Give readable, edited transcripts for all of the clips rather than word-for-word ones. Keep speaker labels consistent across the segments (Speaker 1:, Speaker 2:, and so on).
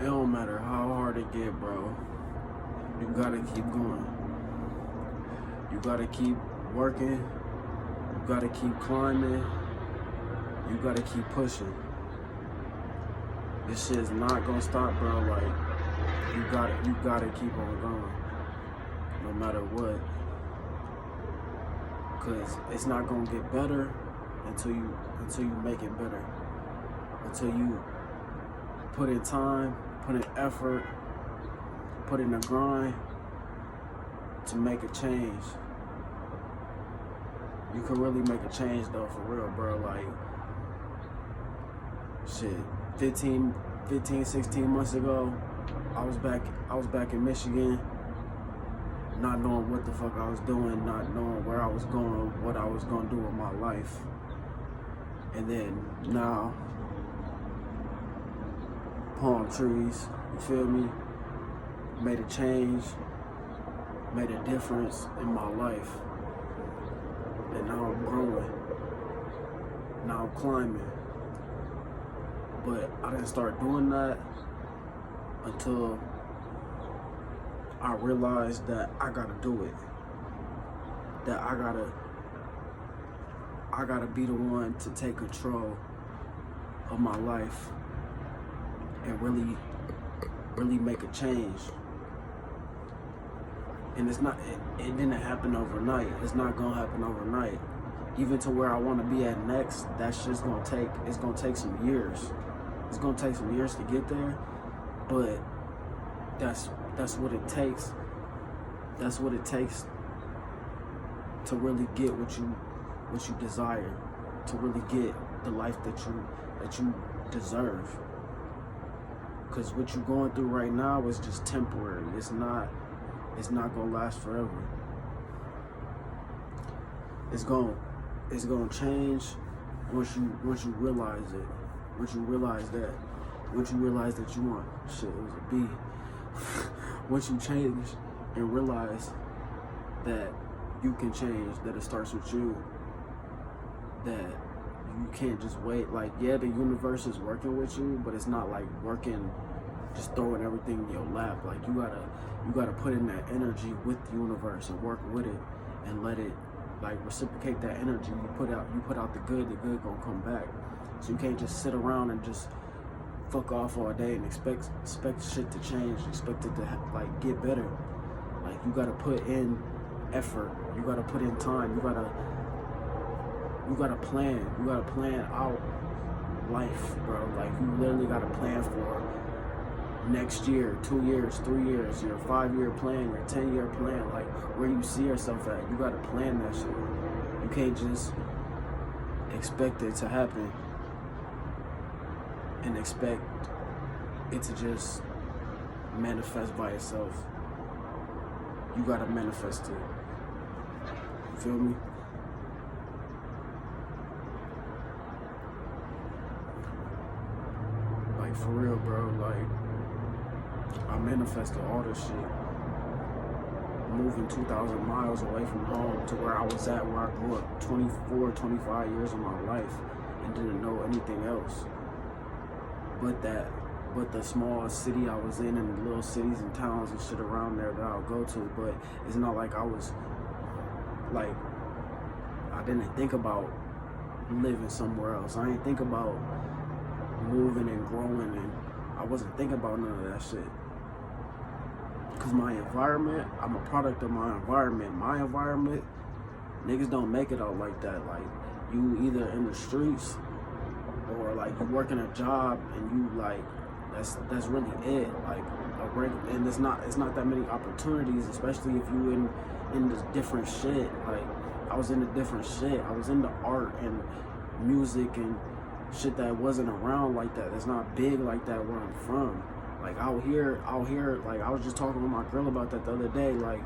Speaker 1: It don't matter how hard it get, bro. You gotta keep going. You gotta keep working. You gotta keep climbing. You gotta keep pushing. This shit's not gonna stop, bro. Like, you gotta keep on going. No matter what. Cause it's not gonna get better until you make it better. Until you put in time, put in effort, put in the grind to make a change. You can really make a change though, for real, bro. Like, shit, 15, 16 months ago, I was back in Michigan, not knowing what the fuck I was doing, not knowing where I was going, what I was gonna do with my life. And then now, palm trees, you feel me? Made a change, made a difference in my life. And now I'm growing. Now I'm climbing. But I didn't start doing that until I realized that I gotta do it. That I gotta be the one to take control of my life and really make a change. And it didn't happen overnight. It's not gonna happen overnight. Even to where I wanna be at next, that's just gonna take some years. It's gonna take some years to get there, but that's what it takes. That's what it takes to really get what you desire, to really get the life that you deserve. Cause what you're going through right now is just temporary. It's not gonna last forever. It's gonna change once you realize it. Once you realize that you want shit, it was a B. Once you change and realize that you can change, that it starts with you, that you can't just wait. Like, yeah, the universe is working with you, but it's not like working, just throwing everything in your lap. Like, you gotta put in that energy with the universe and work with it and let it, like, reciprocate that energy. You put out the good gonna come back. So you can't just sit around and just fuck off all day and expect shit to change, expect it to like get better. Like, you gotta put in effort, you gotta put in time, you gotta plan out life, bro. Like, you literally gotta plan for next year, 2 years, 3 years, your 5-year plan, your 10-year plan, like where you see yourself at. You gotta plan that shit. You can't just expect it to happen and expect it to just manifest by itself. You gotta manifest it. You feel me? Like, for real, bro. Like, I manifested all this shit. Moving 2,000 miles away from home to where I was at, where I grew up 24, 25 years of my life and didn't know anything else but the small city I was in and the little cities and towns and shit around there that I'll go to. But it's not like I was, like, I didn't think about living somewhere else. I didn't think about moving and growing, and I wasn't thinking about none of that shit. Cause my environment, I'm a product of my environment. My environment, niggas don't make it out like that. Like, you either in the streets or like you working a job and you like, that's really it. Like, and it's not that many opportunities, especially if you in this different shit. Like, I was into different shit. I was into art and music and shit that wasn't around like that. That's not big like that where I'm from. Like, out here, like, I was just talking with my girl about that the other day. Like,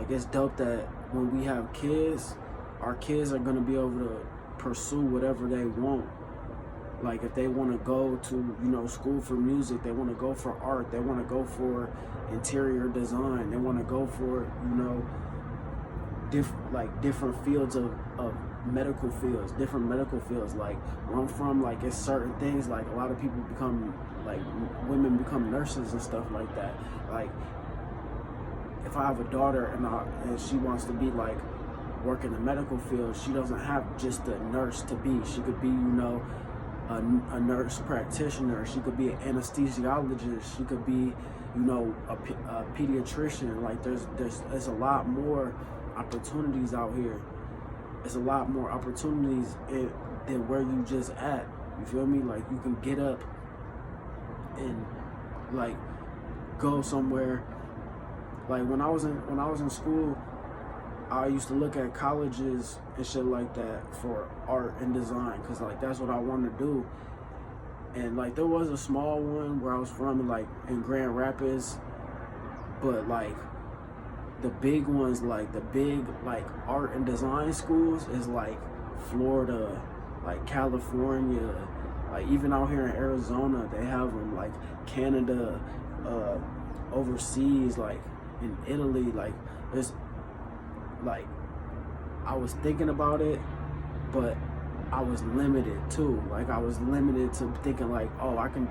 Speaker 1: it's dope that when we have kids, our kids are gonna be able to pursue whatever they want. Like, if they want to go to, school for music, they want to go for art, they want to go for interior design, they want to go for, different fields of medical fields, different medical fields. Like where I'm from, like it's certain things. Like a lot of people become like women become nurses and stuff like that. Like if I have a daughter and she wants to be like work in the medical field, she doesn't have just a nurse to be. She could be, a nurse practitioner. She could be an anesthesiologist. She could be, a pediatrician. Like there's a lot more opportunities out here. There's a lot more opportunities than where you just at. You feel me? Like you can get up and like go somewhere. Like when I was in school, I used to look at colleges and shit like that for art and design, because like that's what I wanted to do. And like there was a small one where I was from, like in Grand Rapids, but like the big ones, like the big like art and design schools is like Florida, like California, like even out here in Arizona they have them, like Canada, overseas, like in Italy. Like there's like, I was thinking about it, but I was limited too. Like I was limited to thinking like, oh, I can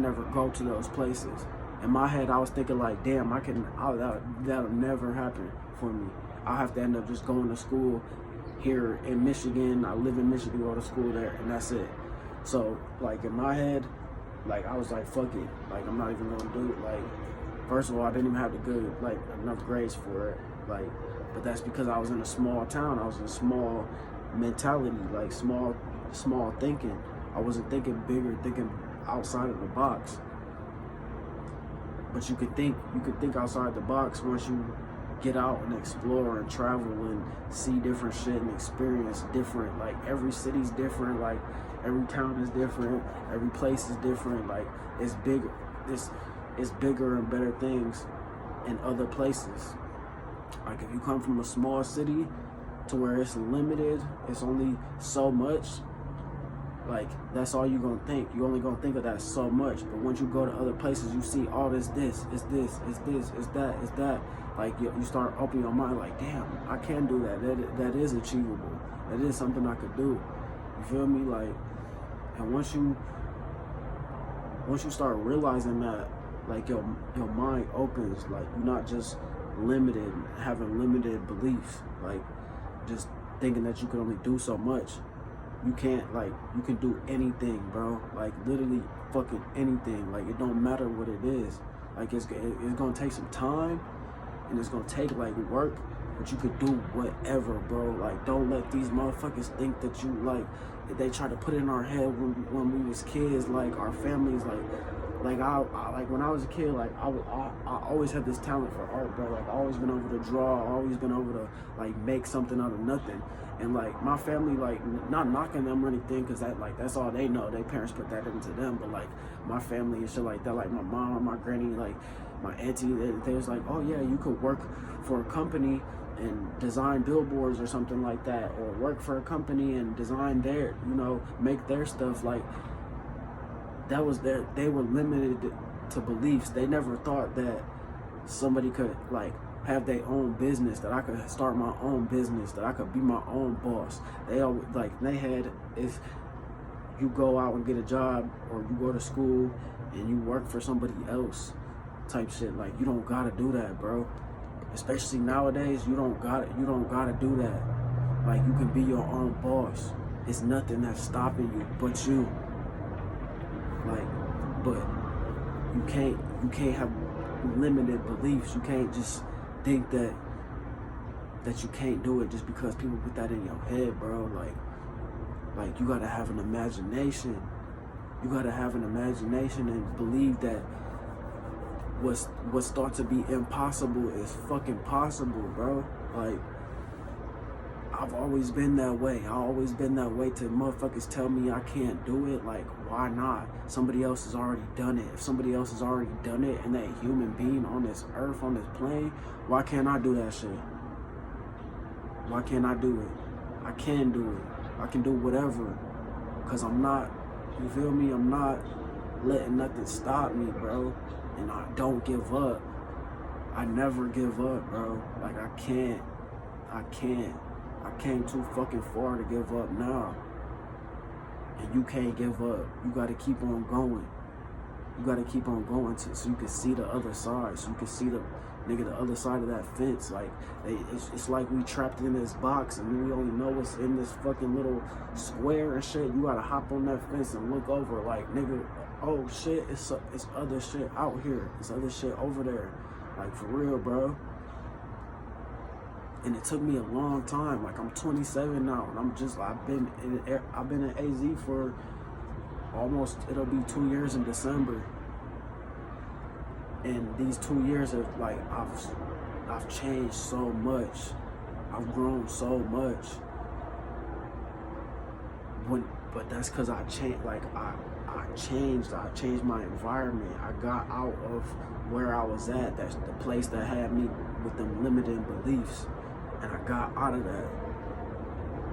Speaker 1: never go to those places. In my head, I was thinking like, damn, that'll never happen for me. I'll have to end up just going to school here in Michigan. I live in Michigan, go to school there, and that's it. So like in my head, like I was like, fuck it. Like I'm not even gonna do it. Like first of all, I didn't even have the good, like enough grades for it. Like, but that's because I was in a small town. I was in a small mentality, like small thinking. I wasn't thinking bigger, thinking outside of the box. But you could think outside the box once you get out and explore and travel and see different shit and experience different. Like every city's different. Like every town is different. Every place is different. Like it's bigger. It's bigger and better things in other places. Like if you come from a small city to where it's limited, it's only so much, like that's all you're gonna think. You only gonna think of that so much. But once you go to other places, you see all it's that. Like you start opening your mind like, damn, I can do that. That is achievable. That is something I could do. You feel me? Like, and once you start realizing that, like your mind opens. Like you're not just limited, having limited beliefs, like just thinking that you can only do so much. You can't, like, you can do anything, bro. Like literally fucking anything. Like it don't matter what it is. Like it's gonna take some time and it's gonna take like work, but you could do whatever, bro. Like don't let these motherfuckers think that you, like, they try to put it in our head when we was kids, like our families, like I like when I was a kid, like I always had this talent for art, bro. Like I always been able to draw, always been able to like make something out of nothing. And like my family, like not knocking them or anything, cause that's all they know. Their parents put that into them. But like my family and shit like that, like my mom, my granny, like my auntie, they was like, oh yeah, you could work for a company and design billboards or something like that, or work for a company and design their, make their stuff. Like that was they were limited to beliefs. They never thought that somebody could like have their own business, that I could start my own business, that I could be my own boss. They always, like, they had, if you go out and get a job or you go to school and you work for somebody else type shit, like you don't gotta do that, bro. Especially nowadays, you don't gotta do that. Like you can be your own boss. It's nothing that's stopping you but you. Like, but you can't have limited beliefs. You can't just think that you can't do it just because people put that in your head, bro. Like you gotta have an imagination. You gotta have an imagination and believe that what's thought to be impossible is fucking possible, bro. Like I've always been that way. I've always been that way till motherfuckers tell me I can't do it. Like, why not? Somebody else has already done it. If somebody else has already done it and that human being on this earth, on this plane, why can't I do that shit? Why can't I do it? I can do it. I can do whatever. Because I'm not, you feel me? I'm not letting nothing stop me, bro. And I don't give up. I never give up, bro. Like, I can't came too fucking far to give up now. And you can't give up. You gotta keep on going. You gotta keep on going so you can see the other side. So you can see the other side of that fence. Like, it's like we trapped in this box and we only know what's in this fucking little square and shit. You gotta hop on that fence and look over, like, nigga, oh shit, it's other shit out here. It's other shit over there. Like, for real, bro. And it took me a long time. Like, I'm 27 now, and I've been in AZ for almost, it'll be 2 years in December. And these 2 years have, like, I've changed so much. I've grown so much. But that's because I changed. Like, I changed my environment. I got out of where I was at. That's the place that had me with them limiting beliefs. And I got out of that.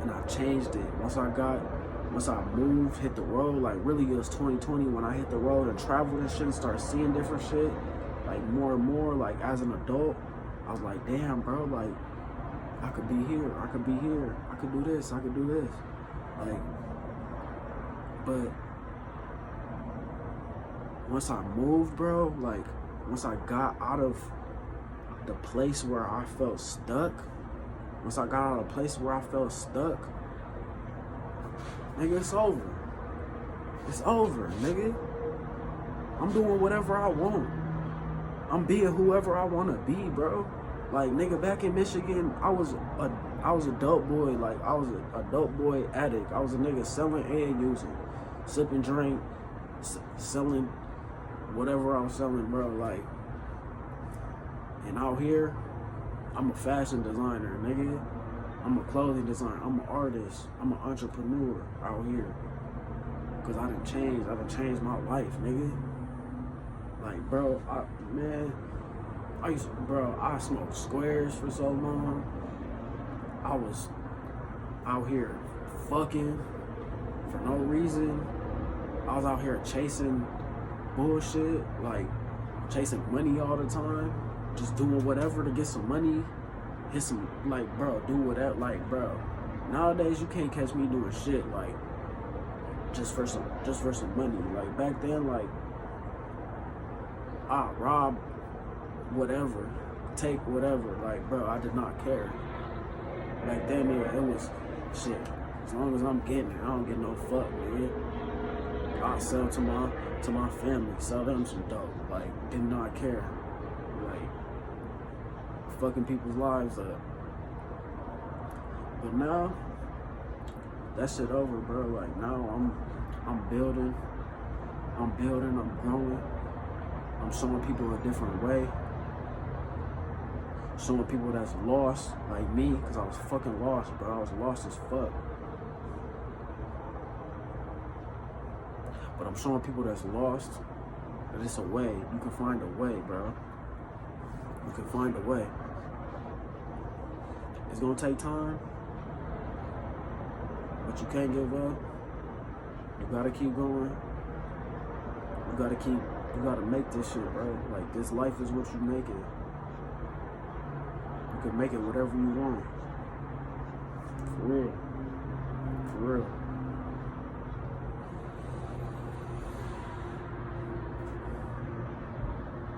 Speaker 1: And I changed it. Once I moved, hit the road, like, really it was 2020 when I hit the road and traveled and shit and started seeing different shit, like, more and more, like, as an adult, I was like, damn, bro, like, I could be here, I could be here, I could do this, I could do this, like, but once I moved, bro, like, once I got out of the place where I felt stuck, nigga, it's over. It's over, nigga. I'm doing whatever I want. I'm being whoever I want to be, bro. Like, nigga, back in Michigan, I was a dope boy. Like, I was a dope boy addict. I was a nigga selling and using, sipping drink, selling whatever I was selling, bro. Like, and out here, I'm a fashion designer, nigga. I'm a clothing designer. I'm an artist. I'm an entrepreneur out here. Cause I done changed my life, nigga. Like, bro, I smoked squares for so long. I was out here fucking for no reason. I was out here chasing bullshit, like chasing money all the time, just doing whatever to get some money. Hit some, like, bro, do whatever, like, bro. Nowadays you can't catch me doing shit like just for some money. Like, back then, like, I rob whatever, take whatever, like, bro, I did not care. Back then, it was shit. As long as I'm getting it, I don't get no fuck, nigga. I sell to my family, sell them some dope. Like, did not care. Like, fucking people's lives up. But now, that shit over, bro. Like, now I'm building, I'm growing. I'm showing people a different way. Showing people that's lost, like me, because I was fucking lost, bro. I was lost as fuck. But I'm showing people that's lost that it's a way. You can find a way, bro. You can find a way. It's gonna take time, but you can't give up. You gotta keep going. You gotta make this shit, bro. Like, this life is what you make it. You can make it whatever you want. For real. For real.